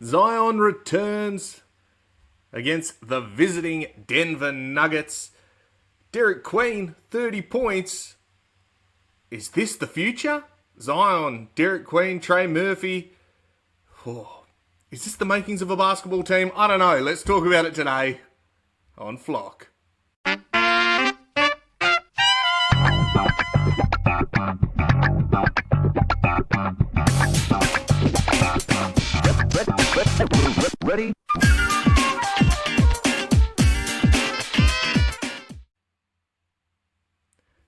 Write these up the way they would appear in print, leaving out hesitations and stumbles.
Zion returns against the visiting Denver Nuggets. Derek Queen, 30 points. Is this the future? Zion, Derek Queen, Trey Murphy. Oh, is this the makings of a basketball team? I don't know. Let's talk about it today on Flock. Ready?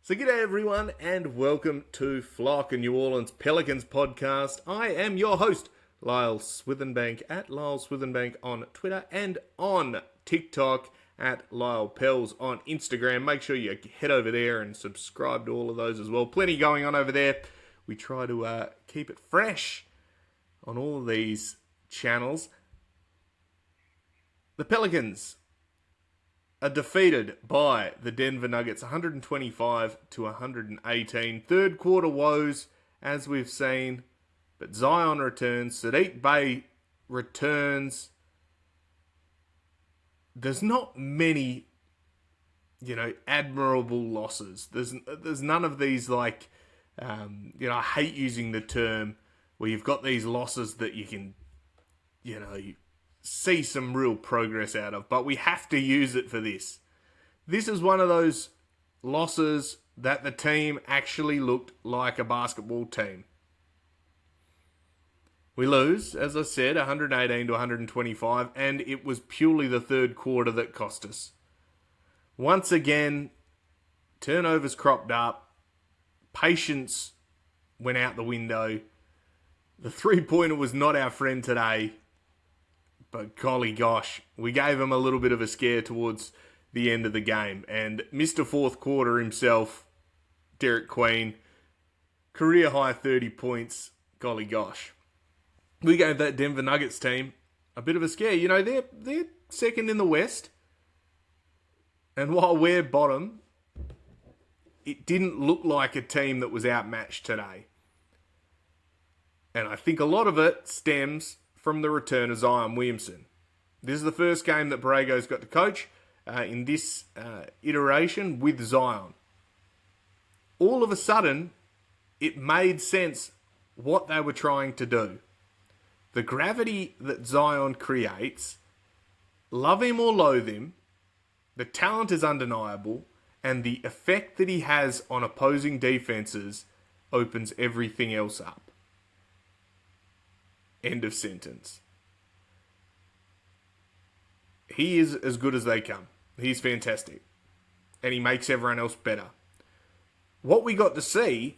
So g'day everyone and welcome to Flock, a New Orleans Pelicans podcast. I am your host, Lyle Swithenbank, at Lyle Swithenbank on Twitter and on TikTok at Lyle Pels on Instagram. Make sure you head over there and subscribe to all of those as well. Plenty going on over there. We try to keep it fresh on all of these channels. The Pelicans are defeated by the Denver Nuggets 125 to 118. Third quarter woes, as we've seen, but Zion returns. Sadiq Bey returns. There's not many, admirable losses. There's none of these I hate using the term where you've got these losses that you can, see some real progress out of, but we have to use it for this. This is one of those losses that the team actually looked like a basketball team. We lose, as I said, 118 to 125, and it was purely the third quarter that cost us. Once again, turnovers cropped up, patience went out the window. The three-pointer was not our friend today. But golly gosh, we gave him a little bit of a scare towards the end of the game. And Mr. Fourth Quarter himself, Derek Queen, career high 30 points. Golly gosh. We gave that Denver Nuggets team a bit of a scare. They're second in the West. And while we're bottom, it didn't look like a team that was outmatched today. And I think a lot of it stems from the return of Zion Williamson. This is the first game that Borrego's got to coach in this iteration with Zion. All of a sudden, it made sense what they were trying to do. The gravity that Zion creates, love him or loathe him, the talent is undeniable, and the effect that he has on opposing defenses opens everything else up. End of sentence. He is as good as they come. He's fantastic. And he makes everyone else better. What we got to see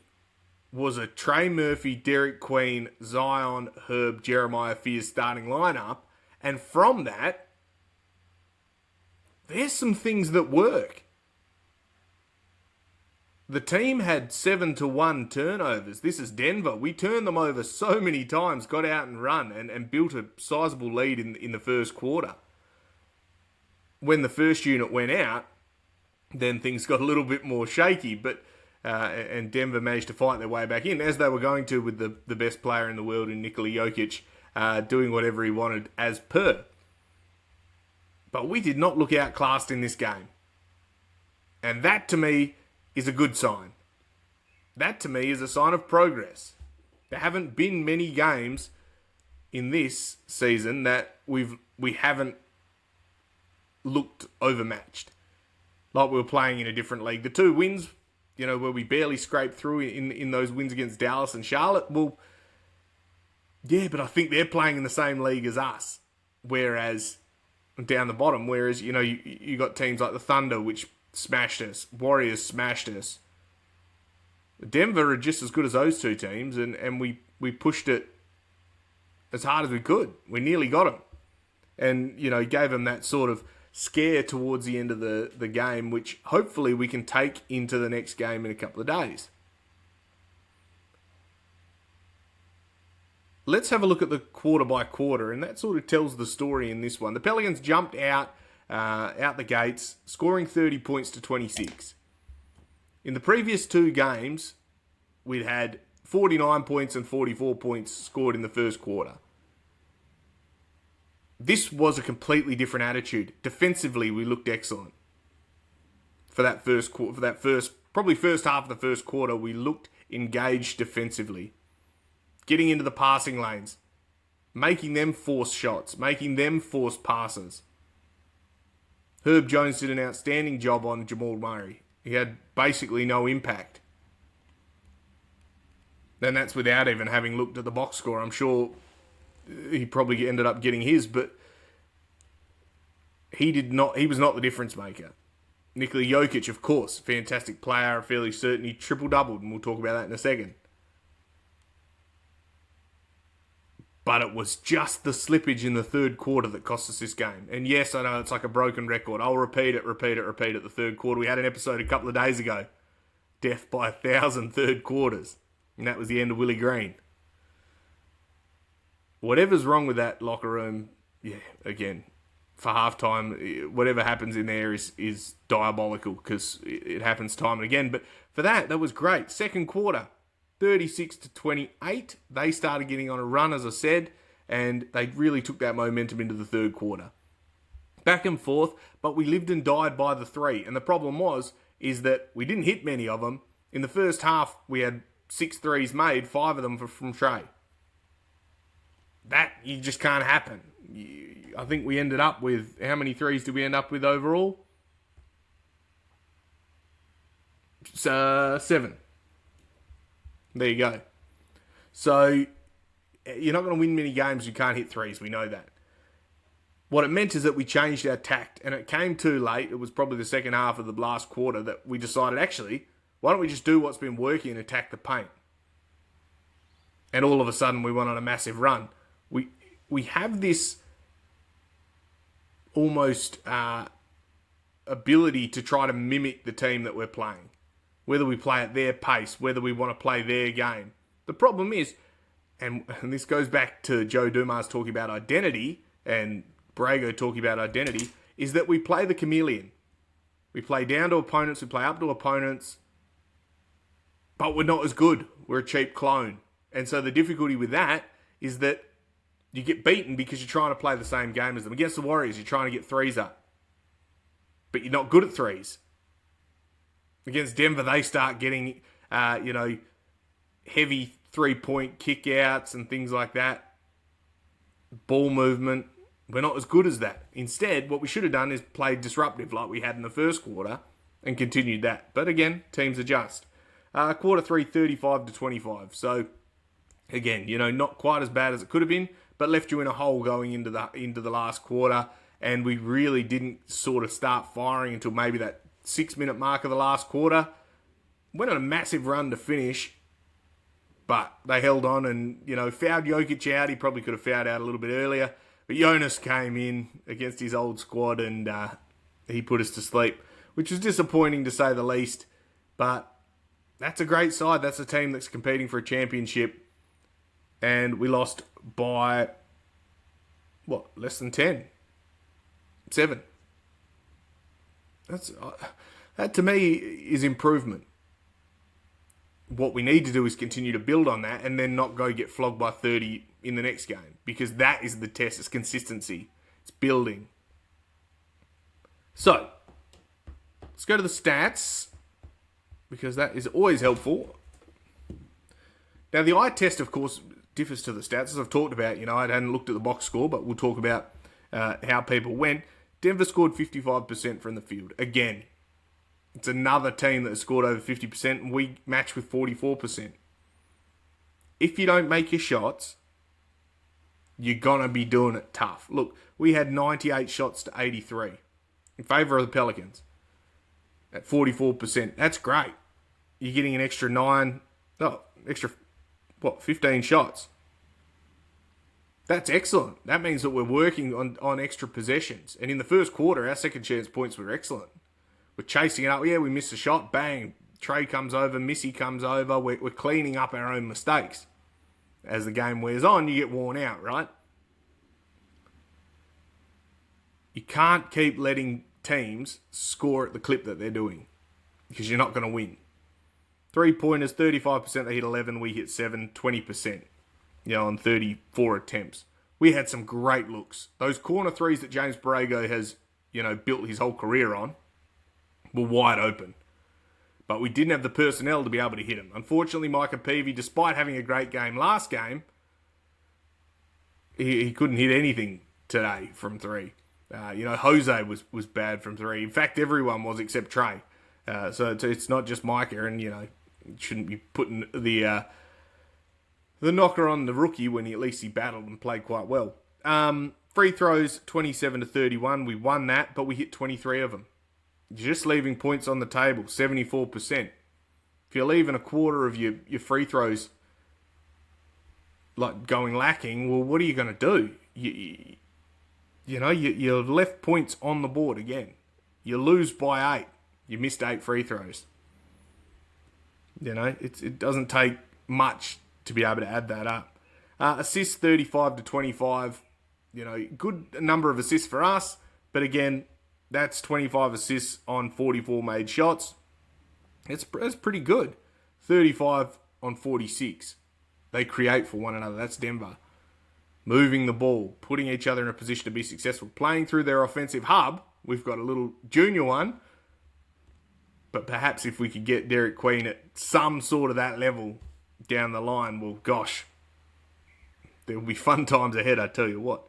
was a Trey Murphy, Derek Queen, Zion, Herb, Jeremiah Fears starting lineup. And from that, there's some things that work. The team had 7-1 turnovers. This is Denver. We turned them over so many times, got out and run, and built a sizable lead in the first quarter. When the first unit went out, then things got a little bit more shaky, but and Denver managed to fight their way back in, as they were going to with the best player in the world in Nikola Jokic, doing whatever he wanted as per. But we did not look outclassed in this game. And that, to me, is a good sign. That, to me, is a sign of progress. There haven't been many games in this season that we haven't looked overmatched. Like we were playing in a different league. The two wins, where we barely scraped through in those wins against Dallas and Charlotte, well, yeah, but I think they're playing in the same league as us. Whereas, down the bottom, you got teams like the Thunder, which smashed us. Warriors smashed us. Denver are just as good as those two teams, and we pushed it as hard as we could. We nearly got them. And, gave them that sort of scare towards the end of the game, which hopefully we can take into the next game in a couple of days. Let's have a look at the quarter by quarter, and that sort of tells the story in this one. The Pelicans jumped out the gates, scoring 30 points to 26. In the previous two games, we'd had 49 points and 44 points scored in the first quarter. This was a completely different attitude. Defensively, we looked excellent. For that first quarter, probably first half of the first quarter, we looked engaged defensively. Getting into the passing lanes, making them force shots, making them force passes. Herb Jones did an outstanding job on Jamal Murray. He had basically no impact. And that's without even having looked at the box score. I'm sure he probably ended up getting his, but he was not the difference maker. Nikola Jokic, of course, fantastic player, fairly certain he triple-doubled, and we'll talk about that in a second. But it was just the slippage in the third quarter that cost us this game. And yes, I know it's like a broken record. I'll repeat it. The third quarter. We had an episode a couple of days ago. Death by 1,000 third quarters. And that was the end of Willie Green. Whatever's wrong with that locker room, again, for halftime, whatever happens in there is diabolical because it happens time and again. But for that was great. Second quarter. 36-28. They started getting on a run, as I said, and they really took that momentum into the third quarter. Back and forth, but we lived and died by the three. And the problem is that we didn't hit many of them. In the first half, we had 6 threes made, 5 of them from Trey. That you just can't happen. I think we ended up with, how many threes did we end up with overall? 7. There you go. So, you're not going to win many games you can't hit threes. We know that. What it meant is that we changed our tact, and it came too late. It was probably the second half of the last quarter that we decided, actually, why don't we just do what's been working and attack the paint? And all of a sudden, we went on a massive run. We have this almost ability to try to mimic the team that we're playing. Whether we play at their pace, whether we want to play their game. The problem is, and this goes back to Joe Dumas talking about identity, and Brago talking about identity, is that we play the chameleon. We play down to opponents, we play up to opponents, but we're not as good. We're a cheap clone. And so the difficulty with that is that you get beaten because you're trying to play the same game as them. Against the Warriors, you're trying to get threes up, but you're not good at threes. Against Denver, they start getting, heavy 3-point kickouts and things like that. Ball movement. We're not as good as that. Instead, what we should have done is played disruptive like we had in the first quarter and continued that. But again, teams adjust. Quarter 3, 35-25. So, again, not quite as bad as it could have been, but left you in a hole going into the last quarter. And we really didn't sort of start firing until maybe that 6-minute mark of the last quarter. Went on a massive run to finish, but they held on and, fouled Jokic out. He probably could have fouled out a little bit earlier. But Jonas came in against his old squad and he put us to sleep, which was disappointing to say the least. But that's a great side. That's a team that's competing for a championship. And we lost by, less than 10? 7. That to me is improvement. What we need to do is continue to build on that and then not go get flogged by 30 in the next game. Because that is the test. It's consistency. It's building. So, let's go to the stats. Because that is always helpful. Now, the eye test, of course, differs to the stats. As I've talked about, I hadn't looked at the box score, but we'll talk about how people went. Denver scored 55% from the field. Again, it's another team that has scored over 50%, and we match with 44%. If you don't make your shots, you're going to be doing it tough. Look, we had 98 shots to 83 in favour of the Pelicans at 44%. That's great. You're getting an extra 15 shots. That's excellent. That means that we're working on extra possessions. And in the first quarter, our second chance points were excellent. We're chasing it up. Yeah, we missed a shot. Bang. Trey comes over. Missy comes over. We're cleaning up our own mistakes. As the game wears on, you get worn out, right? You can't keep letting teams score at the clip that they're doing because you're not going to win. 3-pointers, 35%, they hit 11, we hit 7, 20%, on 34 attempts. We had some great looks. Those corner threes that James Borrego has, built his whole career on were wide open. But we didn't have the personnel to be able to hit him. Unfortunately, Micah Peavy, despite having a great game last game, he couldn't hit anything today from three. Jose was bad from three. In fact, everyone was except Trey. So it's not just Micah, and shouldn't be putting the knocker on the rookie when at least he battled and played quite well. Free throws 27-31. We won that, but we hit 23 of them. Just leaving points on the table, 74%. If you're leaving a quarter of your free throws like going lacking, well, what are you going to do? You left points on the board again. You lose by 8. You missed 8 free throws. It doesn't take much to be able to add that up. Assists 35-25. Good number of assists for us, but again, that's 25 assists on 44 made shots. That's pretty good. 35 on 46. They create for one another. That's Denver. Moving the ball, putting each other in a position to be successful, playing through their offensive hub. We've got a little junior one. But perhaps if we could get Derek Queen at some sort of that level down the line, well, gosh, there'll be fun times ahead, I tell you what.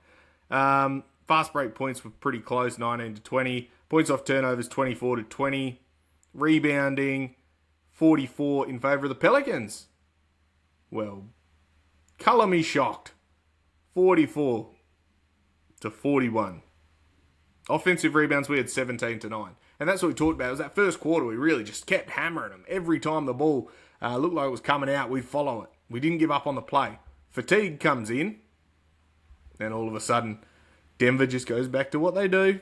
Fast break points were pretty close, 19-20. Points off turnovers, 24-20. Rebounding, 44 in favour of the Pelicans. Well, colour me shocked. 44-41. Offensive rebounds, we had 17-9. And that's what we talked about. It was that first quarter, we really just kept hammering them. Every time the ball looked like it was coming out, we'd follow it. We didn't give up on the play. Fatigue comes in, and all of a sudden, Denver just goes back to what they do,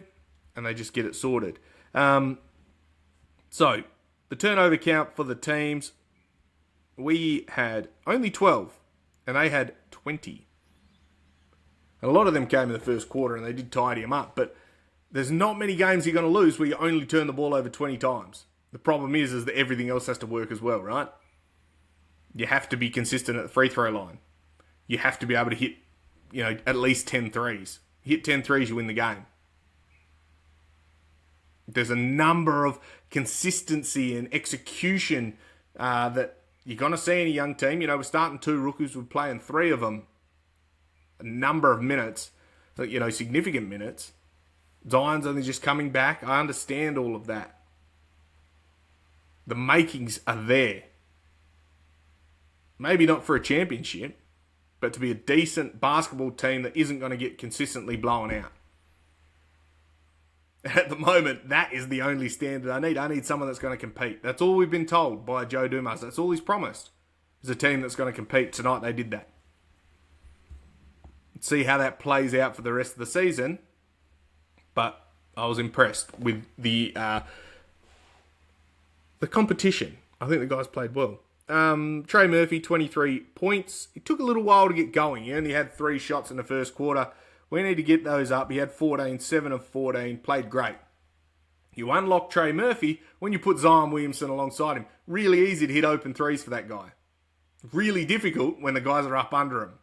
and they just get it sorted. So, the turnover count for the teams, we had only 12, and they had 20. And a lot of them came in the first quarter, and they did tidy them up, but there's not many games you're going to lose where you only turn the ball over 20 times. The problem is that everything else has to work as well, right? You have to be consistent at the free throw line. You have to be able to hit, at least 10 threes. Hit 10 threes, you win the game. There's a number of consistency and execution that you're going to see in a young team. We're starting 2 rookies. We're playing 3 of them. A number of minutes, significant minutes. Zion's only just coming back. I understand all of that. The makings are there. Maybe not for a championship, but to be a decent basketball team that isn't going to get consistently blown out. At the moment, that is the only standard I need. I need someone that's going to compete. That's all we've been told by Joe Dumas. That's all he's promised. Is a team that's going to compete. Tonight they did that. Let's see how that plays out for the rest of the season. But I was impressed with the competition. I think the guys played well. Trey Murphy, 23 points. It took a little while to get going. He only had 3 shots in the first quarter. We need to get those up. He had 14, 7 of 14. Played great. You unlock Trey Murphy when you put Zion Williamson alongside him. Really easy to hit open threes for that guy. Really difficult when the guys are up under him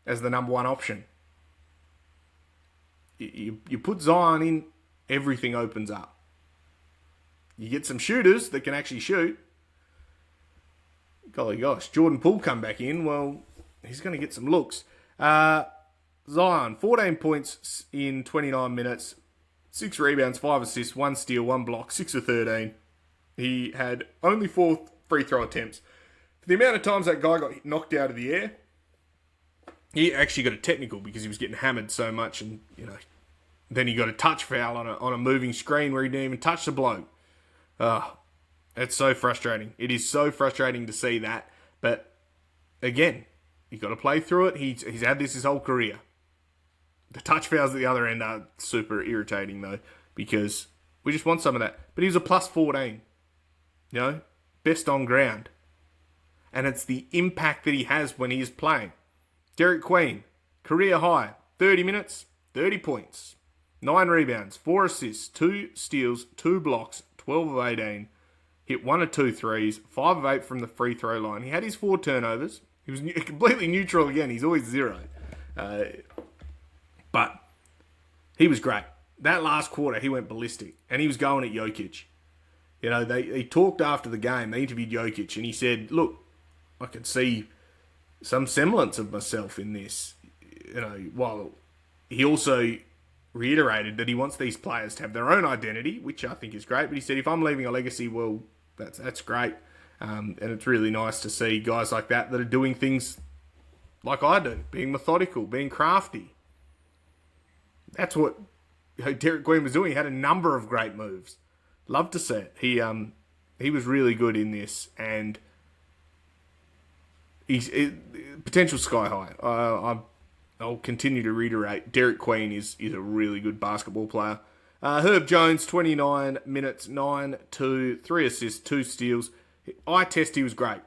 as the number 1 option. You put Zion in, everything opens up. You get some shooters that can actually shoot. Golly gosh, Jordan Poole come back in. Well, he's going to get some looks. Zion, 14 points in 29 minutes. 6 rebounds, 5 assists, 1 steal, 1 block, 6 of 13. He had only 4 free throw attempts. For the amount of times that guy got knocked out of the air, he actually got a technical because he was getting hammered so much, and then he got a touch foul on a moving screen where he didn't even touch the bloke. It's so frustrating. It is so frustrating to see that. But again, you've got to play through it. He's had this his whole career. The touch fouls at the other end are super irritating though, because we just want some of that. But he's a plus 14. Best on ground. And it's the impact that he has when he is playing. Derek Queen, career high, 30 minutes, 30 points, 9 rebounds, 4 assists, 2 steals, 2 blocks, 12 of 18, hit 1 of 2 threes, 5 of 8 from the free throw line. He had his 4 turnovers. He was completely neutral again. He's always 0. But he was great. That last quarter, he went ballistic, and he was going at Jokic. You know, they talked after the game. They interviewed Jokic, and he said, look, I can see some semblance of myself in this. You know, while he also reiterated that he wants these players to have their own identity, which I think is great. But he said, if I'm leaving a legacy, well, that's great. And it's really nice to see guys like that are doing things like I do, being methodical, being crafty. That's what Derek Queen was doing. He had a number of great moves. Love to see it. He was really good in this, and he's potential sky high. I'll continue to reiterate, Derek Queen is a really good basketball player. Herb Jones, 29 minutes, 9-2, 3 assists, 2 steals. Eye test, he was great.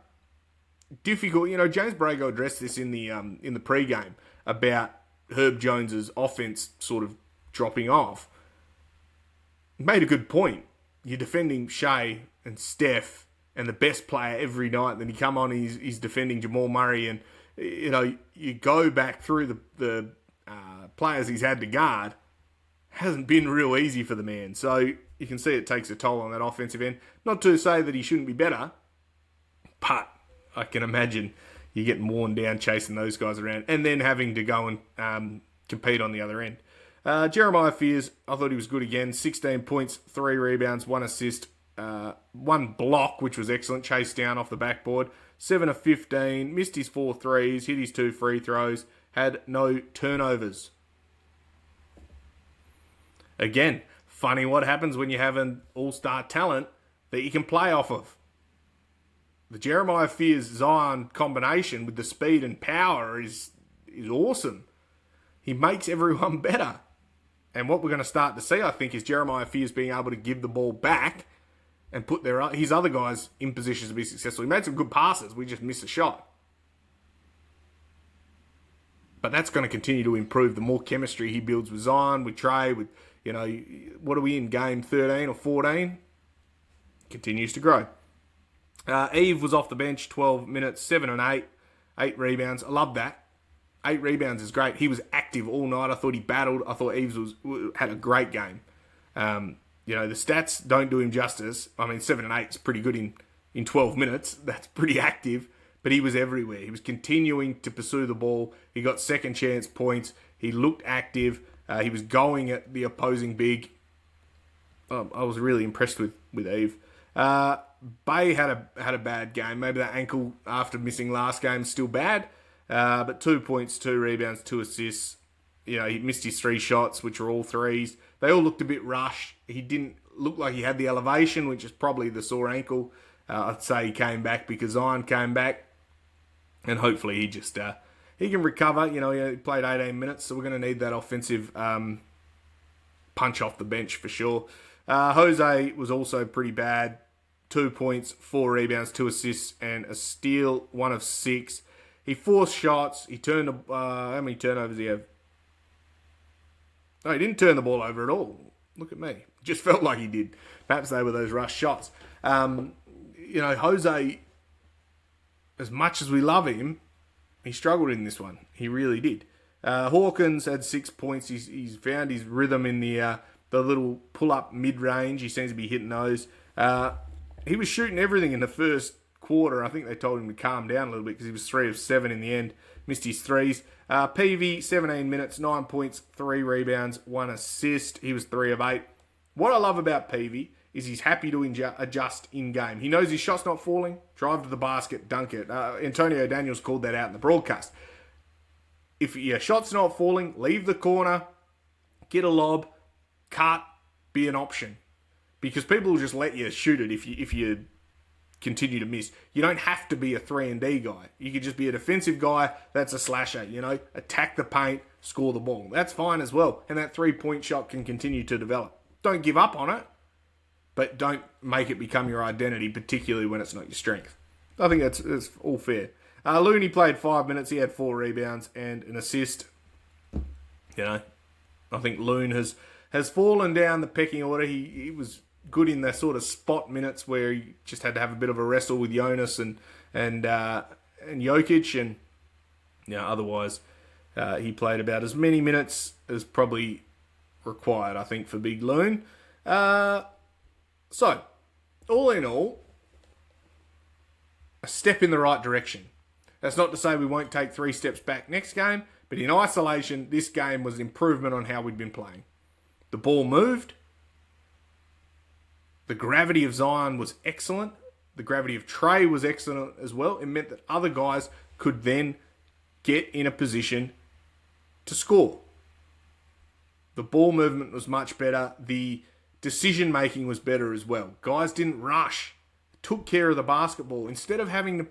Difficult, you know, James Brago addressed this in the pre-game about Herb Jones's offense sort of dropping off. Made a good point. You're defending Shea and Steph and the best player every night. Then you come on, he's defending Jamal Murray, and you know, you go back through the players he's had to guard. Hasn't been real easy for the man. So you can see it takes a toll on that offensive end. Not to say that he shouldn't be better, but I can imagine you're getting worn down chasing those guys around and then having to go and compete on the other end. Jeremiah Fears, I thought he was good again. 16 points, 3 rebounds, 1 assist, 1 block, which was excellent. Chased down off the backboard. 7 of 15, missed his 4 threes, hit his 2 free throws, had no turnovers. Again, funny what happens when you have an all-star talent that you can play off of. The Jeremiah Fears-Zion combination with the speed and power is awesome. He makes everyone better. And what we're going to start to see, I think, is Jeremiah Fears being able to give the ball back and put his other guys in positions to be successful. He made some good passes. We just missed a shot. But that's going to continue to improve the more chemistry he builds with Zion, with Trey, with, you know, what are we in, game 13 or 14? Continues to grow. Eve was off the bench, 12 minutes, 7 and 8, 8 rebounds. I love that. 8 rebounds is great. He was active all night. I thought he battled. I thought Eves had a great game. You know, the stats don't do him justice. I mean, 7 and 8 is pretty good in 12 minutes. That's pretty active. But he was everywhere. He was continuing to pursue the ball. He got second chance points. He looked active. He was going at the opposing big. I was really impressed with Eve. Bay had a bad game. Maybe that ankle after missing last game is still bad. But 2 points, 2 rebounds, 2 assists. You know, he missed his 3 shots, which were all threes. They all looked a bit rushed. He didn't look like he had the elevation, which is probably the sore ankle. I'd say he came back because Zion came back. And hopefully he just he can recover. You know, he played 18 minutes, so we're going to need that offensive punch off the bench for sure. Jose was also pretty bad. 2 points, 4 rebounds, 2 assists, and a steal, 1 of 6. He forced shots. He turned how many turnovers did he have? No, he didn't turn the ball over at all. Look at me. Just felt like he did. Perhaps they were those rush shots. You know, Jose, as much as we love him, he struggled in this one. He really did. Hawkins had 6 points. He's found his rhythm in the little pull-up mid-range. He seems to be hitting those. He was shooting everything in the first quarter. I think they told him to calm down a little bit because he was 3 of 7 in the end. Missed his threes. PV, 17 minutes, 9 points, 3 rebounds, 1 assist. He was 3 of 8. What I love about PV is he's happy to adjust in-game. He knows his shot's not falling. Drive to the basket, dunk it. Antonio Daniels called that out in the broadcast. If your shot's not falling, leave the corner, get a lob, cut, be an option. Because people will just let you shoot it if you continue to miss. You don't have to be a 3-and-D guy. You could just be a defensive guy that's a slasher, you know. Attack the paint, score the ball. That's fine as well. And that 3-point shot can continue to develop. Don't give up on it, but don't make it become your identity, particularly when it's not your strength. I think that's all fair. Looney played 5 minutes. He had 4 rebounds and an assist. You know, I think Loon has fallen down the pecking order. He was good in the sort of spot minutes where he just had to have a bit of a wrestle with Jonas and Jokic, and you know, otherwise He played about as many minutes as probably required, I think, for Big Loon. So, all in all, a step in the right direction. That's not to say we won't take 3 steps back next game, but in isolation, this game was an improvement on how we'd been playing. The ball moved. The gravity of Zion was excellent. The gravity of Trey was excellent as well. It meant that other guys could then get in a position to score. The ball movement was much better. The decision making was better as well. Guys didn't rush. Took care of the basketball. Instead of having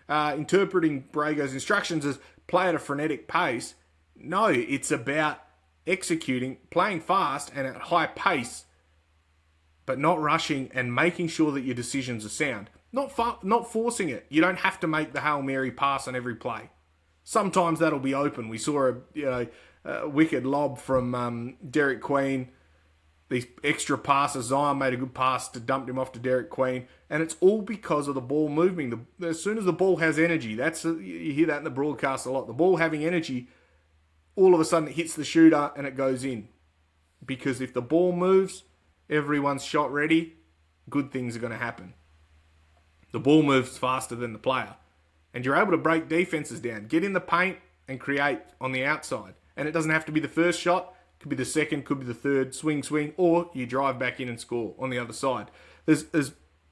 interpreting Brago's instructions as play at a frenetic pace, no, it's about executing, playing fast and at high pace, but not rushing and making sure that your decisions are sound. Not forcing it. You don't have to make the Hail Mary pass on every play. Sometimes that'll be open. We saw a wicked lob from Derek Queen. These extra passes. Zion made a good pass to dump him off to Derek Queen. And it's all because of the ball moving. As soon as the ball has energy, you hear that in the broadcast a lot. The ball having energy, all of a sudden it hits the shooter and it goes in. Because if the ball moves, everyone's shot ready, good things are going to happen. The ball moves faster than the player. And you're able to break defenses down. Get in the paint and create on the outside. And it doesn't have to be the first shot. Could be the second, could be the third, swing, or you drive back in and score on the other side. There's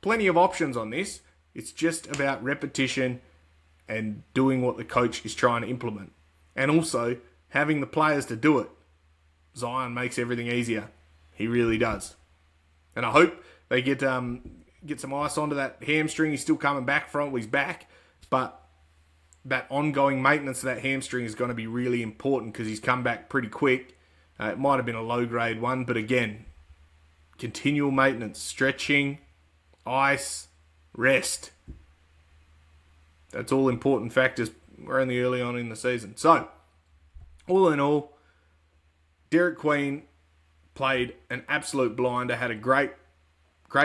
plenty of options on this. It's just about repetition and doing what the coach is trying to implement. And also having the players to do it. Zion makes everything easier. He really does. And I hope they get some ice onto that hamstring. He's still coming back from it. He's back. But that ongoing maintenance of that hamstring is going to be really important because he's come back pretty quick. It might have been a low-grade one, but again, continual maintenance, stretching, ice, rest. That's all important factors. We're only early on in the season. So, all in all, Derek Queen played an absolute blinder, had a great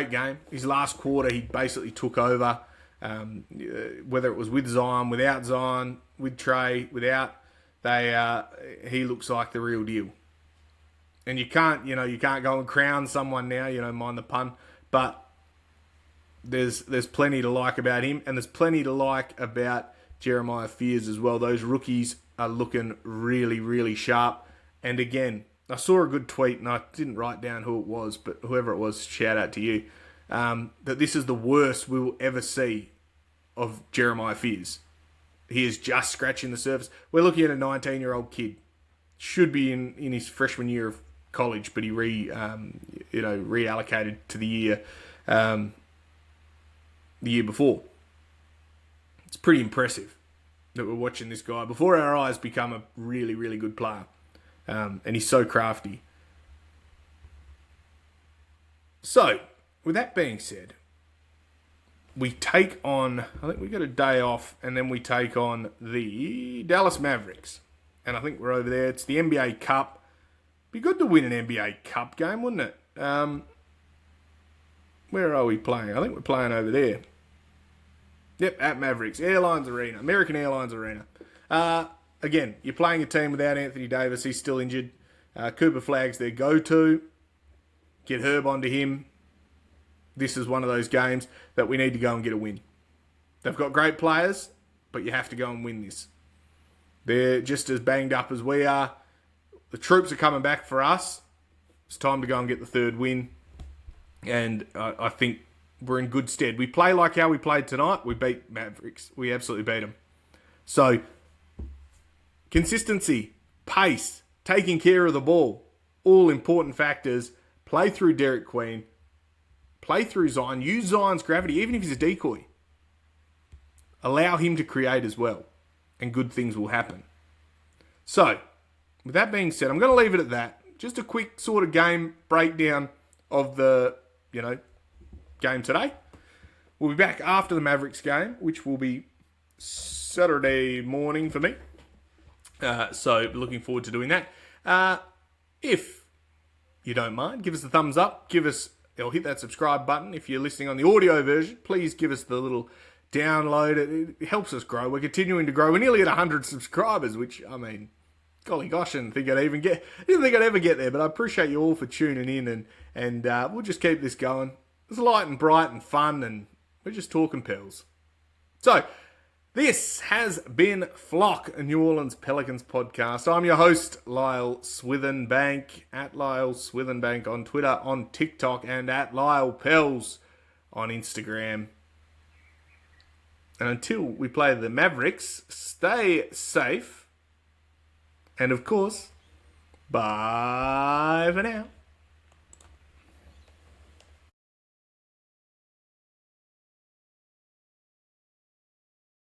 game. His last quarter, he basically took over, whether it was with Zion, without Zion, with Trey, without, he looks like the real deal. And you can't go and crown someone now, mind the pun, but there's plenty to like about him, and there's plenty to like about Jeremiah Fears as well. Those rookies are looking really, really sharp. And again, I saw a good tweet, and I didn't write down who it was, but whoever it was, shout out to you, that this is the worst we will ever see of Jeremiah Fears. He is just scratching the surface. We're looking at a 19-year-old kid. Should be in his freshman year of college, but he reallocated to the year before. It's pretty impressive that we're watching this guy before our eyes become a really, really good player. And he's so crafty. So, with that being said, we take on, I think we got a day off, and then we take on the Dallas Mavericks. And I think we're over there. It's the NBA Cup. Be good to win an NBA Cup game, wouldn't it? Where are we playing? I think we're playing over there. Yep, at Mavericks. American Airlines Arena. Again, you're playing a team without Anthony Davis. He's still injured. Cooper Flagg's their go-to. Get Herb onto him. This is one of those games that we need to go and get a win. They've got great players, but you have to go and win this. They're just as banged up as we are. The troops are coming back for us. It's time to go and get the third win. And I think we're in good stead. We play like how we played tonight. We beat Mavericks. We absolutely beat them. So, consistency, pace, taking care of the ball, all important factors. Play through Derek Queen. Play through Zion. Use Zion's gravity, even if he's a decoy. Allow him to create as well. And good things will happen. So, with that being said, I'm going to leave it at that. Just a quick sort of game breakdown of the, game today. We'll be back after the Mavericks game, which will be Saturday morning for me. So, looking forward to doing that. If you don't mind, give us a thumbs up. Hit that subscribe button. If you're listening on the audio version, please give us the little download. It helps us grow. We're continuing to grow. We're nearly at 100 subscribers, which, golly gosh, I didn't think I'd ever get there, but I appreciate you all for tuning in, and we'll just keep this going. It's light and bright and fun, and we're just talking Pels. So, this has been Flock, a New Orleans Pelicans podcast. I'm your host, Lyle Swithenbank, at Lyle Swithenbank on Twitter, on TikTok, and at Lyle Pels on Instagram. And until we play the Mavericks, stay safe. And of course, bye for now.